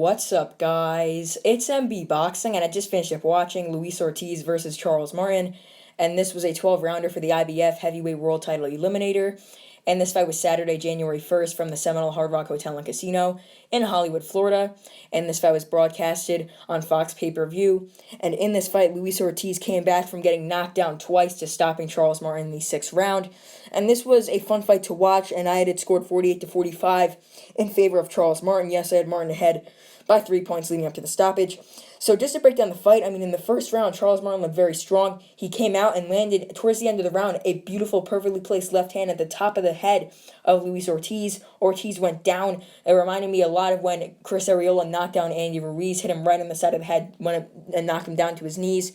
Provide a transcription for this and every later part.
What's up, guys? It's MB Boxing, and I just finished up watching Luis Ortiz versus Charles Martin, and this was a 12-rounder for the IBF Heavyweight World Title Eliminator. And this fight was Saturday, January 1st from the Seminole Hard Rock Hotel and Casino in Hollywood, Florida. And this fight was broadcasted on Fox pay-per-view. And in this fight, Luis Ortiz came back from getting knocked down twice to stopping Charles Martin in the 6th round. And this was a fun fight to watch, and I had it scored 48-45 in favor of Charles Martin. Yes, I had Martin ahead by 3 points leading up to the stoppage. So just to break down the fight, in the first round, Charles Martin looked very strong. He came out and landed, towards the end of the round, a beautiful, perfectly placed left hand at the top of the head of Luis Ortiz. Ortiz went down. It reminded me a lot of when Chris Arreola knocked down Andy Ruiz, hit him right on the side of the head and knocked him down to his knees.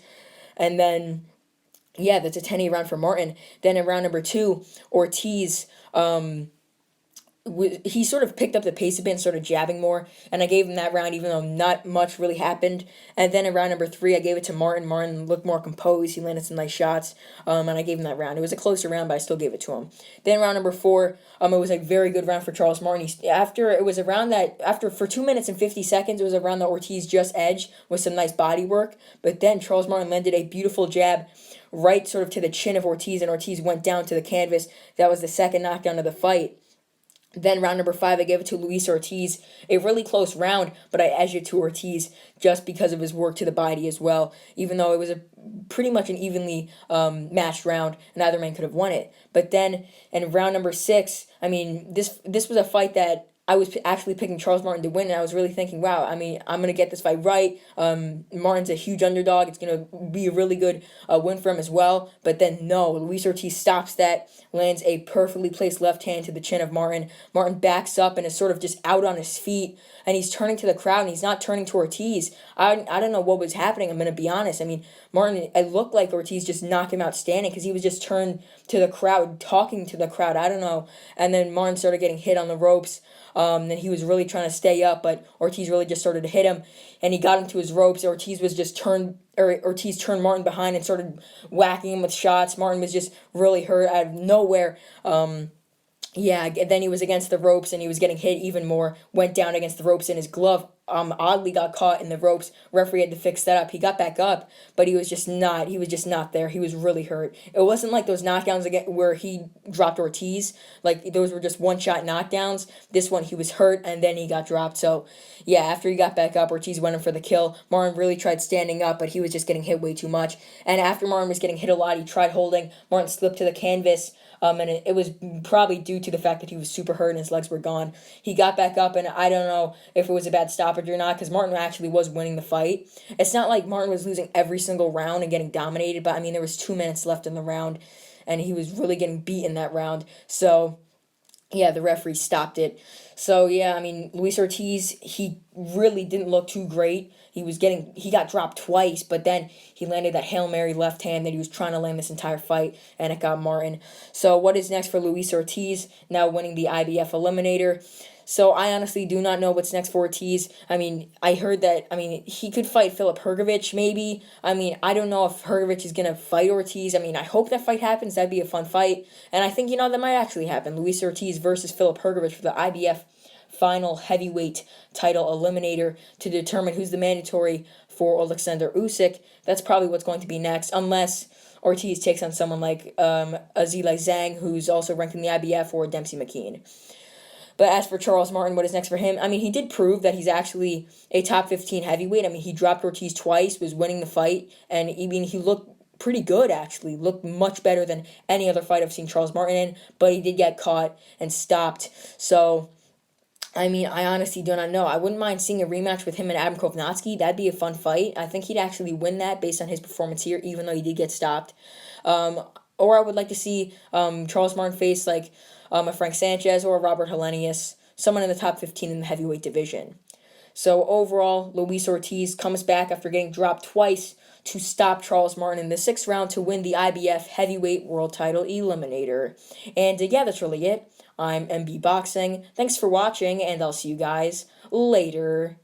And then, yeah, that's a 10-8 round for Martin. Then in round number 2, Ortiz, he sort of picked up the pace a bit and started jabbing more, and I gave him that round even though not much really happened. And then in round number 3, I gave it to Martin. Martin looked more composed. He landed some nice shots, and I gave him that round. It was a closer round, but I still gave it to him. Then round number 4, it was a very good round for Charles Martin. For 2 minutes and 50 seconds, it was a round that Ortiz just edged with some nice body work, but then Charles Martin landed a beautiful jab right sort of to the chin of Ortiz, and Ortiz went down to the canvas. That was the second knockdown of the fight. Then round number 5, I gave it to Luis Ortiz. A really close round, but I edged it to Ortiz just because of his work to the body as well. Even though it was pretty much an evenly matched round, neither man could have won it. But then in round number 6, this was a fight that I was actually picking Charles Martin to win, and I was really thinking, wow, I'm going to get this fight right. Martin's a huge underdog. It's going to be a really good win for him as well. But then, no, Luis Ortiz stops that, lands a perfectly placed left hand to the chin of Martin. Martin backs up and is sort of just out on his feet, and he's turning to the crowd, and he's not turning to Ortiz. I don't know what was happening, I'm going to be honest. Martin, it looked like Ortiz just knocked him out standing because he was just turned to the crowd, talking to the crowd. I don't know. And then Martin started getting hit on the ropes. Then he was really trying to stay up, but Ortiz really just started to hit him, and he got him to his ropes. Ortiz turned Martin behind and started whacking him with shots. Martin was just really hurt out of nowhere. Then he was against the ropes, and he was getting hit even more, went down against the ropes, and his glove oddly got caught in the ropes. Referee had to fix that up. He got back up, but he was just not there. He was really hurt. It wasn't like those knockdowns again where he dropped Ortiz. Like, those were just one-shot knockdowns. This one, he was hurt, and then he got dropped. So, yeah, after he got back up, Ortiz went in for the kill. Martin really tried standing up, but he was just getting hit way too much. And after Martin was getting hit a lot, he tried holding. Martin slipped to the canvas. And it was probably due to the fact that he was super hurt and his legs were gone. He got back up, and I don't know if it was a bad stoppage or not, because Martin actually was winning the fight. It's not like Martin was losing every single round and getting dominated, but, there was 2 minutes left in the round, and he was really getting beat in that round. So, yeah, the referee stopped it. So, yeah, Luis Ortiz, he really didn't look too great. He got dropped twice, but then he landed that Hail Mary left hand that he was trying to land this entire fight, and it got Martin. So what is next for Luis Ortiz, now winning the IBF Eliminator? So I honestly do not know what's next for Ortiz. I heard that, he could fight Filip Hrgović, maybe. I don't know if Hrgović is going to fight Ortiz. I hope that fight happens. That'd be a fun fight. And I think, that might actually happen. Luis Ortiz versus Filip Hrgović for the IBF final heavyweight title eliminator to determine who's the mandatory for Alexander Usyk. That's probably what's going to be next, unless Ortiz takes on someone like Azilay Zhang, who's also ranked in the IBF, or Dempsey McKean. But as for Charles Martin, what is next for him? He did prove that he's actually a top 15 heavyweight. He dropped Ortiz twice, was winning the fight, and he looked pretty good, actually. Looked much better than any other fight I've seen Charles Martin in, but he did get caught and stopped. So, I honestly do not know. I wouldn't mind seeing a rematch with him and Adam Kovnatsky. That'd be a fun fight. I think he'd actually win that based on his performance here, even though he did get stopped. Or I would like to see Charles Martin face a Frank Sanchez or a Robert Helenius, someone in the top 15 in the heavyweight division. So overall, Luis Ortiz comes back after getting dropped twice to stop Charles Martin in the 6th round to win the IBF Heavyweight World Title Eliminator. And yeah, that's really it. I'm MB Boxing. Thanks for watching, and I'll see you guys later.